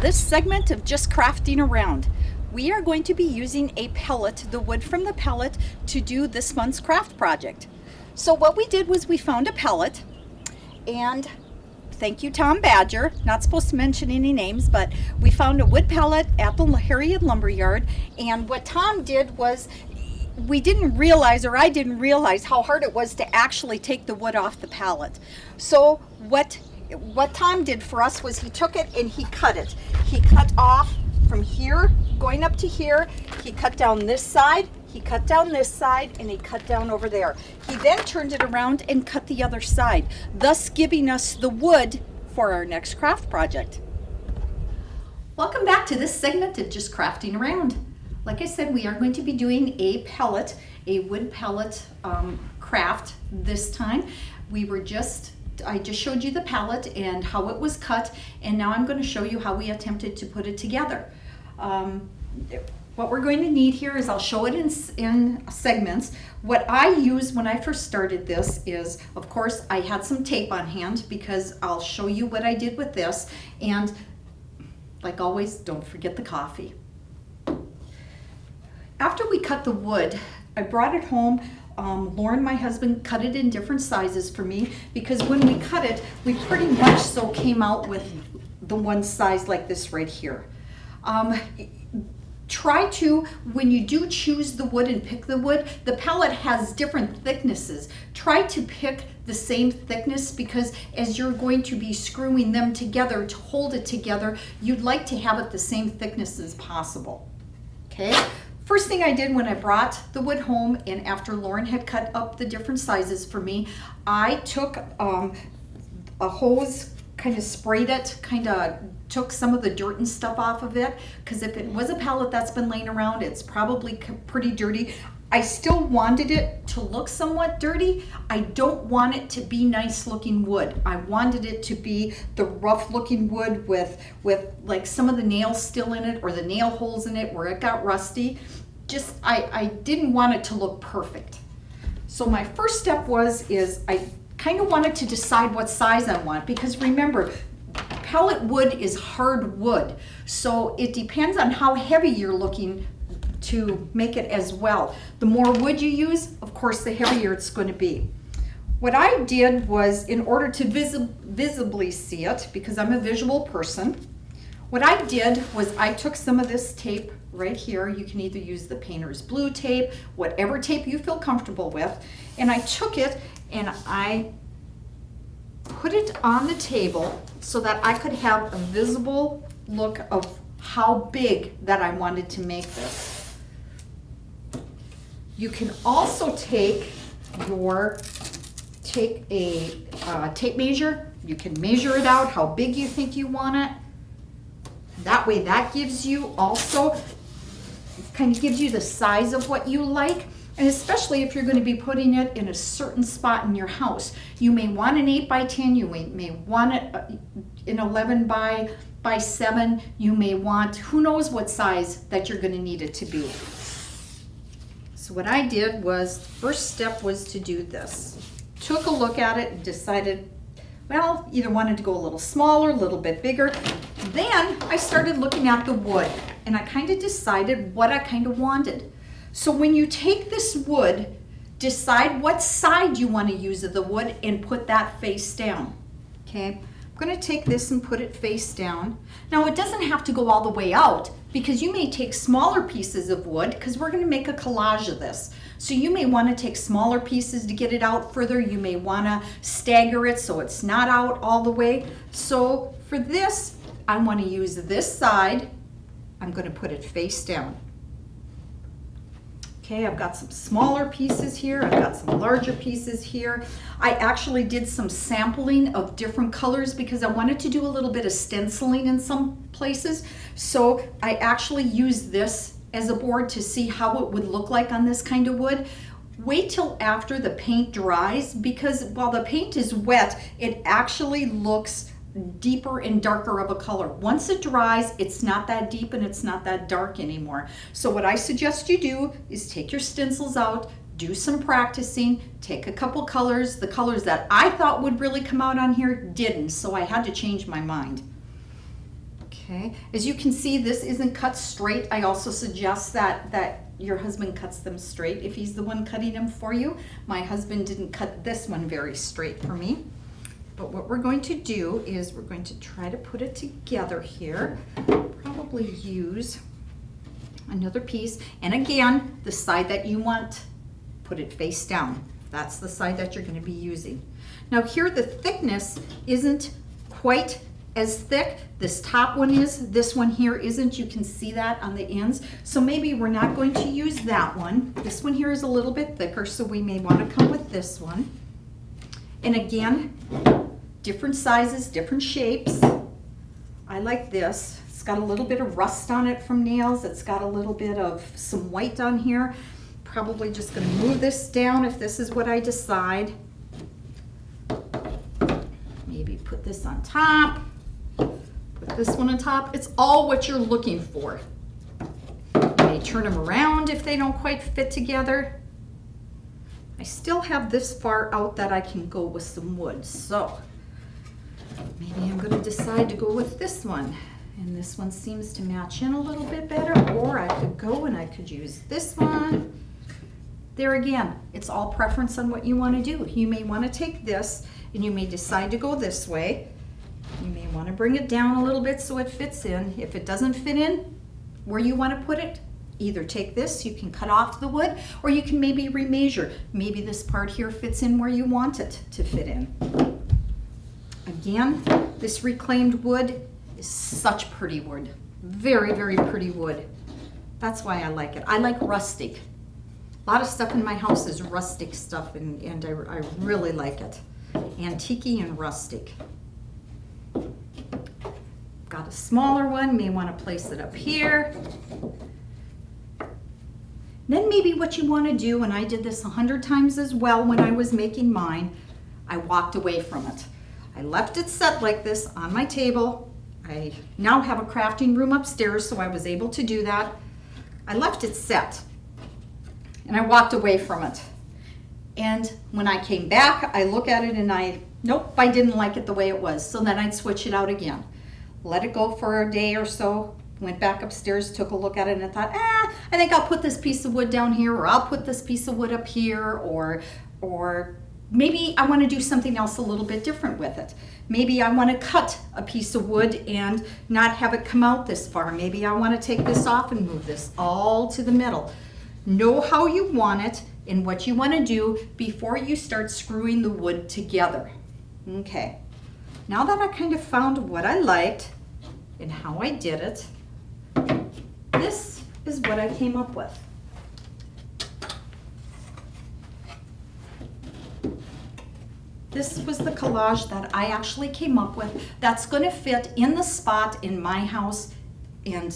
this segment of Just Crafting Around. We are going to be using a pellet, the wood from the pellet, to do this month's craft project. So what we did was we found a pellet, and thank you Tom Badger, not supposed to mention any names, but we found a wood pellet at the Harriet Lumber Yard, and what Tom did was we didn't realize, or I didn't realize, how hard it was to actually take the wood off the pellet. So what Tom did for us was he took it and he cut it. He cut off from here going up to here. He cut down this side, he cut down this side, and he cut down over there. He then turned it around and cut the other side, thus giving us the wood for our next craft project. Welcome back to this segment of Just Crafting Around. Like I said, we are going to be doing a pellet, a wood pellet craft this time. I just showed you the pellet and how it was cut, and now I'm going to show you how we attempted to put it together. What we're going to need here is, I'll show it in segments. What I used when I first started this is, of course, I had some tape on hand because I'll show you what I did with this, and like always, don't forget the coffee. After we cut the wood, I brought it home. Lauren, my husband, cut it in different sizes for me because when we cut it, we pretty much so came out with the one size like this right here. Try to, when you do choose the wood and pick the wood, the pellet has different thicknesses. Try to pick the same thickness because as you're going to be screwing them together to hold it together, you'd like to have it the same thickness as possible. Okay? First thing I did when I brought the wood home, and after Lauren had cut up the different sizes for me, I took a hose, kind of sprayed it, kind of took some of the dirt and stuff off of it, because if it was a pellet that's been laying around, it's probably pretty dirty. I still wanted it to look somewhat dirty. I don't want it to be nice looking wood. I wanted it to be the rough looking wood with like some of the nails still in it or the nail holes in it where it got rusty. Just, I didn't want it to look perfect. So my first step is I kind of wanted to decide what size I want, because remember, pellet wood is hard wood. So it depends on how heavy you're looking to make it as well. The more wood you use, of course, the heavier it's going to be. What I did was, in order to visibly see it, because I'm a visual person, what I did was I took some of this tape right here. You can either use the painter's blue tape, whatever tape you feel comfortable with, and I took it and I put it on the table so that I could have a visible look of how big that I wanted to make this. You can also take a tape measure. You can measure it out how big you think you want it. That way, that gives you also, kind of gives you the size of what you like. And especially if you're going to be putting it in a certain spot in your house. You may want an 8 by 10, you may want it an 11 by 7, you may want, who knows what size that you're going to need it to be. So what I did was, first step was to do this. Took a look at it and decided, well, either wanted to go a little smaller, a little bit bigger. Then I started looking at the wood and I kind of decided what I kind of wanted. So when you take this wood, decide what side you want to use of the wood and put that face down. Okay, I'm going to take this and put it face down. Now it doesn't have to go all the way out, because you may take smaller pieces of wood, because we're going to make a collage of this. So you may want to take smaller pieces to get it out further. You may want to stagger it so it's not out all the way. So for this, I want to use this side. I'm going to put it face down. Okay, I've got some smaller pieces here, I've got some larger pieces here. I actually did some sampling of different colors because I wanted to do a little bit of stenciling in some places. So I actually used this as a board to see how it would look like on this kind of wood. Wait till after the paint dries, because while the paint is wet, it actually looks deeper and darker of a color. Once it dries, it's not that deep and it's not that dark anymore. So what I suggest you do is take your stencils out, do some practicing, take a couple colors. The colors that I thought would really come out on here didn't, so I had to change my mind. Okay, as you can see, this isn't cut straight. I also suggest that your husband cuts them straight if he's the one cutting them for you. My husband didn't cut this one very straight for me. But what we're going to do is we're going to try to put it together here. Probably use another piece. And again, the side that you want, put it face down. That's the side that you're going to be using. Now here the thickness isn't quite as thick. This top one is, this one here isn't. You can see that on the ends. So maybe we're not going to use that one. This one here is a little bit thicker, so we may want to come with this one. And again, different sizes, different shapes. I like this. It's got a little bit of rust on it from nails. It's got a little bit of some white on here. Probably just going to move this down if this is what I decide. Maybe put this on top. Put this one on top. It's all what you're looking for. You may turn them around if they don't quite fit together. I still have this far out that I can go with some wood, so maybe I'm going to decide to go with this one. And this one seems to match in a little bit better, or I could go and I could use this one. There again, it's all preference on what you want to do. You may want to take this and you may decide to go this way. You may want to bring it down a little bit so it fits in. If it doesn't fit in where you want to put it, either take this, you can cut off the wood, or you can maybe remeasure. Maybe this part here fits in where you want it to fit in. Again, this reclaimed wood is such pretty wood. Very, very pretty wood. That's why I like it. I like rustic. A lot of stuff in my house is rustic stuff, and I really like it. Antique and rustic. Got a smaller one, may want to place it up here. Then maybe what you want to do, and I did this 100 times as well when I was making mine, I walked away from it. I left it set like this on my table. I now have a crafting room upstairs, so I was able to do that. I left it set, and I walked away from it. And when I came back, I look at it and nope, I didn't like it the way it was. So then I'd switch it out again. Let it go for a day or so. Went back upstairs, took a look at it, and I thought, I think I'll put this piece of wood down here, or I'll put this piece of wood up here, or maybe I want to do something else a little bit different with it. Maybe I want to cut a piece of wood and not have it come out this far. Maybe I want to take this off and move this all to the middle. Know how you want it and what you want to do before you start screwing the wood together. Okay, now that I kind of found what I liked and how I did it, this is what I came up with. This was the collage that I actually came up with that's going to fit in the spot in my house, and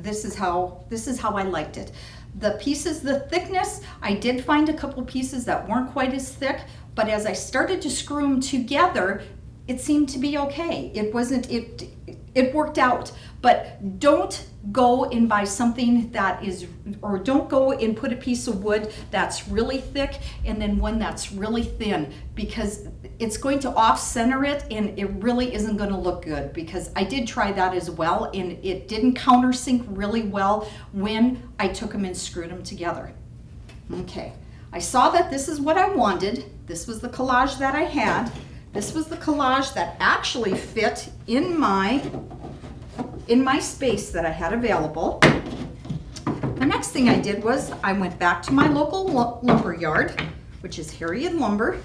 this is how I liked it. The pieces, the thickness, I did find a couple pieces that weren't quite as thick, but as I started to screw them together, it seemed to be okay. It worked out. But don't go and buy something that is, or don't go and put a piece of wood that's really thick and then one that's really thin, because it's going to off-center it and it really isn't going to look good, because I did try that as well and it didn't countersink really well when I took them and screwed them together. Okay, I saw that this is what I wanted. This was the collage that I had. This was the collage that actually fit in my space that I had available. The next thing I did was I went back to my local lumber yard, which is Harriet Lumber,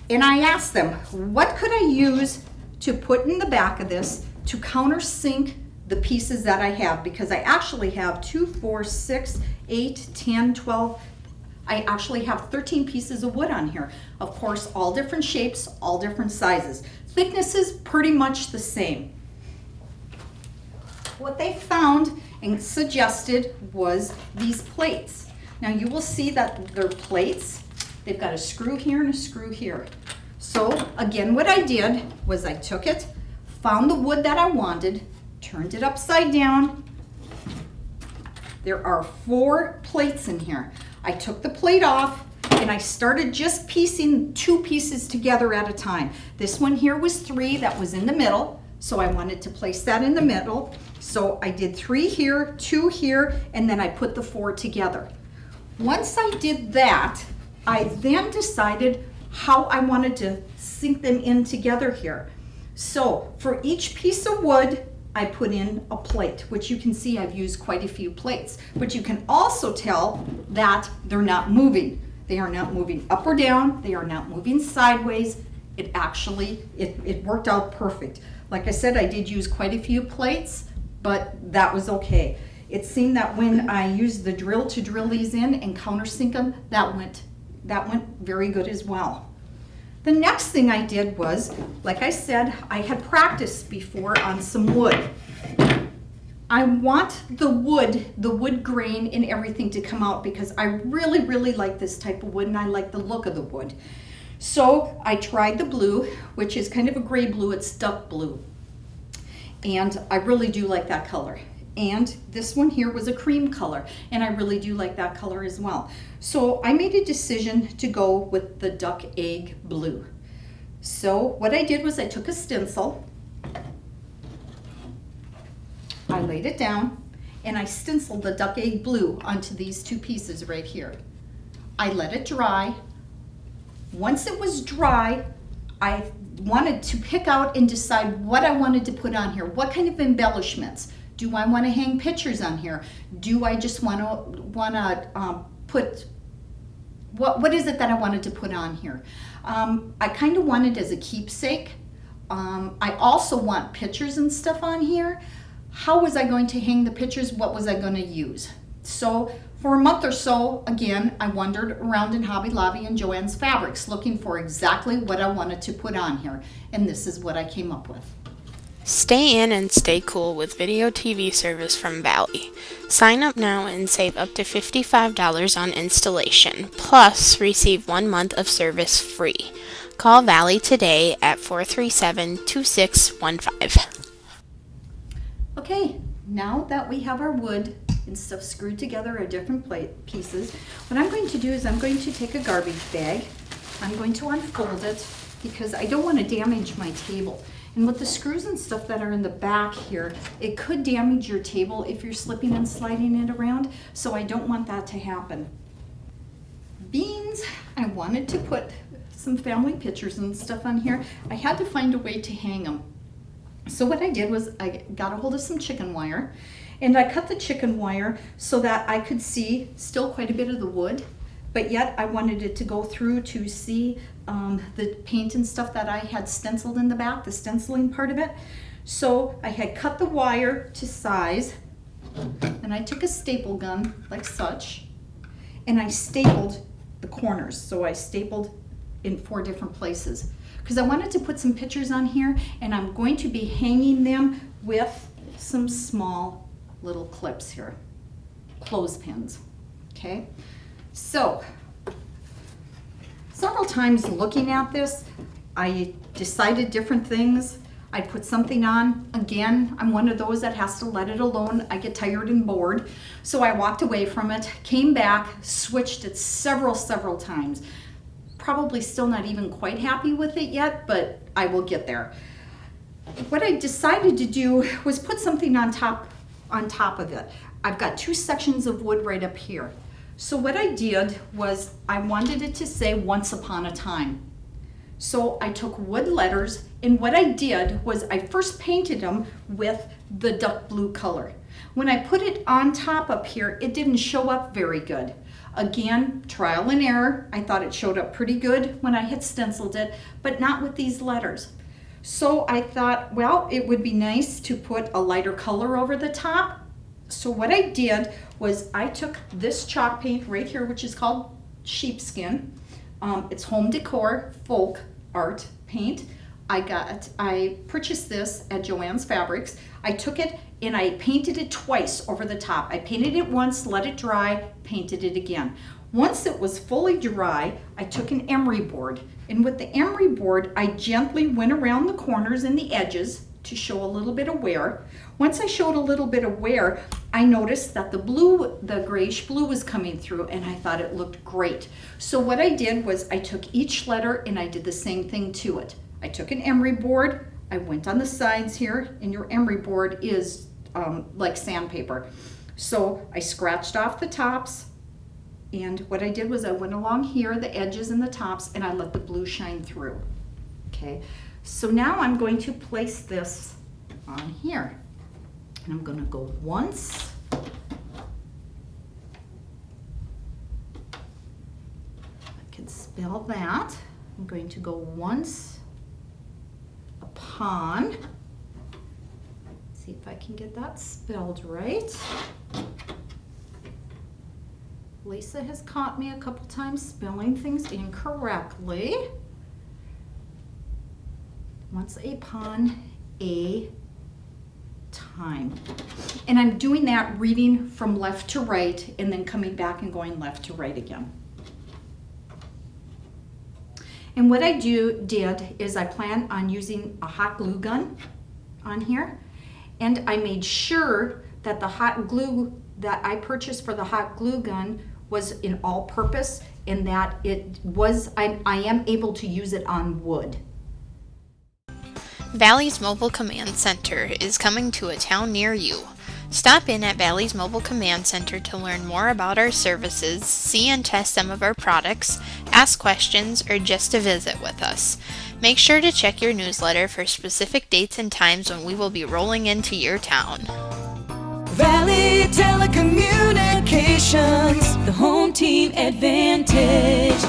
and I asked them, what could I use to put in the back of this to countersink the pieces that I have? Because I actually have 2, 4, 6, 8, 10, 12, I actually have 13 pieces of wood on here. Of course, all different shapes, all different sizes. Thickness is pretty much the same. What they found and suggested was these plates. Now you will see that they're plates. They've got a screw here and a screw here. So again, what I did was I took it, found the wood that I wanted, turned it upside down. There are 4 plates in here. I took the plate off and I started just piecing 2 pieces together at a time. This one here was 3 that was in the middle. So I wanted to place that in the middle. So I did 3 here, 2 here, and then I put the 4 together. Once I did that, I then decided how I wanted to sink them in together here. So for each piece of wood, I put in a plate, which you can see I've used quite a few plates, but you can also tell that they're not moving. They are not moving up or down. They are not moving sideways. It actually, it worked out perfect. Like I said, I did use quite a few plates, but that was okay. It seemed that when I used the drill to drill these in and countersink them, that went very good as well. The next thing I did was, like I said, I had practiced before on some wood. I want the wood grain and everything to come out because I really, really like this type of wood and I like the look of the wood. So I tried the blue, which is kind of a gray blue, it's duck blue. And I really do like that color. And this one here was a cream color, and I really do like that color as well. So I made a decision to go with the duck egg blue. So what I did was I took a stencil, I laid it down, and I stenciled the duck egg blue onto these 2 pieces right here. I let it dry. Once it was dry, I wanted to pick out and decide what I wanted to put on here, what kind of embellishments. Do I want to hang pictures on here? Do I just want to put, what is it that I wanted to put on here? I kind of want it as a keepsake. I also want pictures and stuff on here. How was I going to hang the pictures? What was I going to use? So for a month or so, again, I wandered around in Hobby Lobby and Joann's Fabrics looking for exactly what I wanted to put on here. And this is what I came up with. Stay in and stay cool with video TV service from Valley. Sign up now and save up to $55 on installation, plus receive 1 month of service free. Call Valley today at 437-2615. Okay, now that we have our wood and stuff screwed together at different pieces, what I'm going to do is I'm going to take a garbage bag. I'm going to unfold it because I don't want to damage my table. And with the screws and stuff that are in the back here, it could damage your table if you're slipping and sliding it around, so I don't want that to happen. Beans, I wanted to put some family pictures and stuff on here. I had to find a way to hang them. So what I did was I got a hold of some chicken wire, and I cut the chicken wire so that I could see still quite a bit of the wood, but yet I wanted it to go through to see the paint and stuff that I had stenciled in the back, the stenciling part of it. So I had cut the wire to size, and I took a staple gun like such, and I stapled the corners. So I stapled in 4 different places because I wanted to put some pictures on here, and I'm going to be hanging them with some small little clips here, clothespins, okay? So, several times looking at this, I decided different things. I put something on. Again, I'm one of those that has to let it alone. I get tired and bored. So I walked away from it, came back, switched it several times. Probably still not even quite happy with it yet, but I will get there. What I decided to do was put something on top of it. I've got 2 sections of wood right up here. So what I did was I wanted it to say once upon a time. So I took wood letters, and what I did was I first painted them with the duck blue color. When I put it on top up here, it didn't show up very good. Again, trial and error. I thought it showed up pretty good when I had stenciled it, but not with these letters. So I thought, well, it would be nice to put a lighter color over the top. So what I did was I took this chalk paint right here, which is called sheepskin. It's home decor folk art paint. I purchased this at Joann's Fabrics. I took it and I painted it twice over the top. I painted it once, let it dry, painted it again. Once it was fully dry, I took an emery board, and with the emery board, I gently went around the corners and the edges to show a little bit of wear. Once I showed a little bit of wear, I noticed that the grayish blue was coming through, and I thought it looked great. So what I did was I took each letter and I did the same thing to it. I took an emery board, I went on the sides here, and your emery board is like sandpaper. So I scratched off the tops, and what I did was I went along here, the edges and the tops, and I let the blue shine through. Okay, so now I'm going to place this on here. And I'm going to go once. I can spell that. I'm going to go once upon. See if I can get that spelled right. Lisa has caught me a couple times spelling things incorrectly. Once upon a time. And I'm doing that reading from left to right and then coming back and going left to right again. And what I did is I plan on using a hot glue gun on here, and I made sure that the hot glue that I purchased for the hot glue gun was in all purpose, and that it was, I am able to use it on wood. Valley's Mobile Command Center is coming to a town near you. Stop in at Valley's Mobile Command Center to learn more about our services, see and test some of our products, ask questions, or just to visit with us. Make sure to check your newsletter for specific dates and times when we will be rolling into your town. Valley Telecommunications, the home team advantage.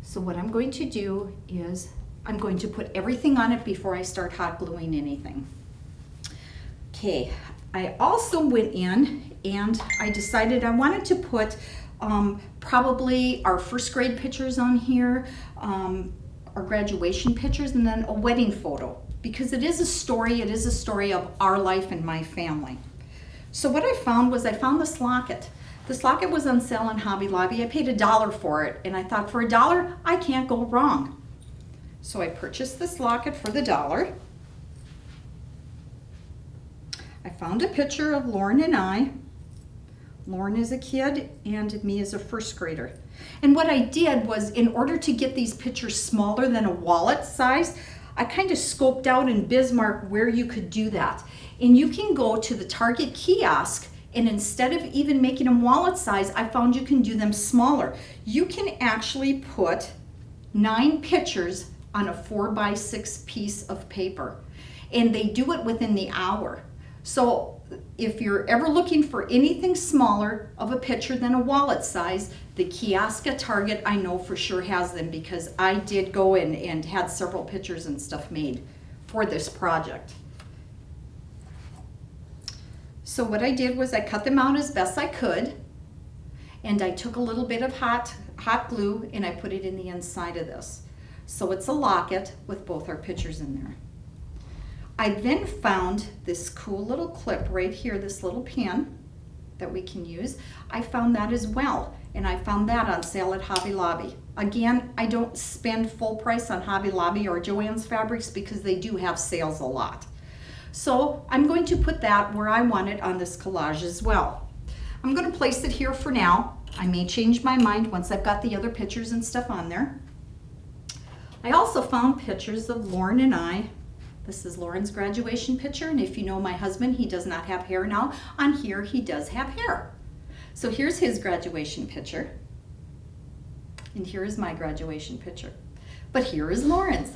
So what I'm going to do is I'm going to put everything on it before I start hot gluing anything. Okay, I also went in and I decided I wanted to put probably our first grade pictures on here, our graduation pictures, and then a wedding photo, because it is a story of our life and my family. So what I found was I found this locket. This locket was on sale in Hobby Lobby. I paid $1 for it, and I thought for $1 I can't go wrong. So I purchased this locket for the $1. I found a picture of Lauren and I. Lauren is a kid and me as a first grader. And what I did was, in order to get these pictures smaller than a wallet size, I kind of scoped out in Bismarck where you could do that. And you can go to the Target kiosk, and instead of even making them wallet size, I found you can do them smaller. You can actually put 9 pictures on a 4x6 piece of paper, and they do it within the hour. So if you're ever looking for anything smaller of a picture than a wallet size, the kiosk at Target, I know for sure has them, because I did go in and had several pictures and stuff made for this project. So what I did was I cut them out as best I could, and I took a little bit of hot glue and I put it in the inside of this. So it's a locket with both our pictures in there. I then found this cool little clip right here, this little pin that we can use. I found that as well, and I found that on sale at Hobby Lobby. Again, I don't spend full price on Hobby Lobby or Joann's Fabrics because they do have sales a lot. So I'm going to put that where I want it on this collage as well. I'm going to place it here for now. I may change my mind once I've got the other pictures and stuff on there. I also found pictures of Lauren and I. This is Lauren's graduation picture, and if you know my husband, he does not have hair now. On here, he does have hair. So here's his graduation picture, and here is my graduation picture. But here is Lauren's.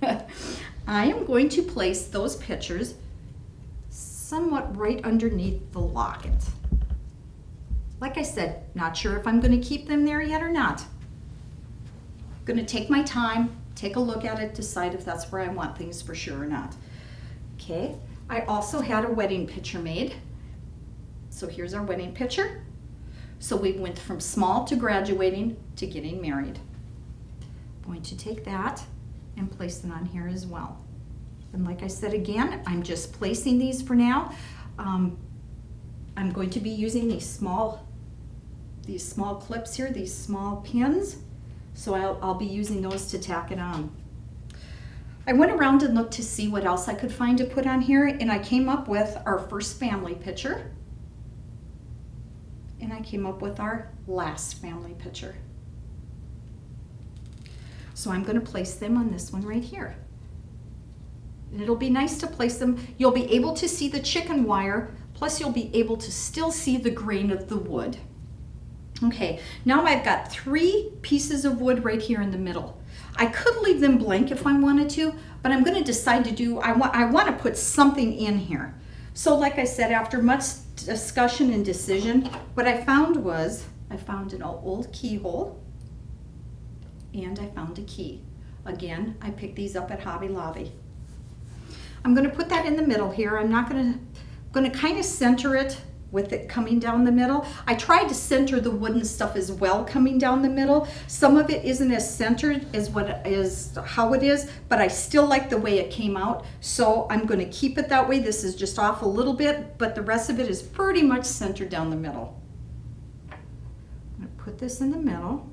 I am going to place those pictures somewhat right underneath the locket. Like I said, not sure if I'm going to keep them there yet or not. I'm going to take my time, take a look at it, decide if that's where I want things for sure or not. Okay, I also had a wedding picture made. So here's our wedding picture. So we went from small to graduating to getting married. I'm going to take that and place it on here as well. And like I said again, I'm just placing these for now. I'm going to be using these small clips here, these small pins. So I'll be using those to tack it on. I went around and looked to see what else I could find to put on here, and I came up with our first family picture, and I came up with our last family picture. So I'm going to place them on this one right here. And it'll be nice to place them. You'll be able to see the chicken wire, plus you'll be able to still see the grain of the wood. Okay, now I've got 3 pieces of wood right here in the middle. I could leave them blank if I wanted to, but I'm going to decide to do, I want to put something in here. So like I said, after much discussion and decision, what I found was, I found an old keyhole, and I found a key. Again, I picked these up at Hobby Lobby. I'm going to put that in the middle here. I'm going to kind of center it with it coming down the middle. I tried to center the wooden stuff as well coming down the middle. Some of it isn't as centered as how it is, but I still like the way it came out. So I'm going to keep it that way. This is just off a little bit, but the rest of it is pretty much centered down the middle. I'm going to put this in the middle.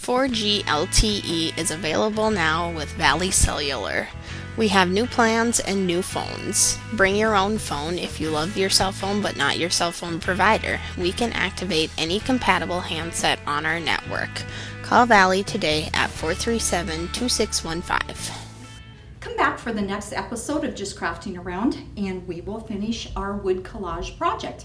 4G LTE is available now with Valley Cellular. We have new plans and new phones. Bring your own phone if you love your cell phone but not your cell phone provider. We can activate any compatible handset on our network. Call Valley today at 437-2615. Come back for the next episode of Just Crafting Around, and we will finish our wood collage project.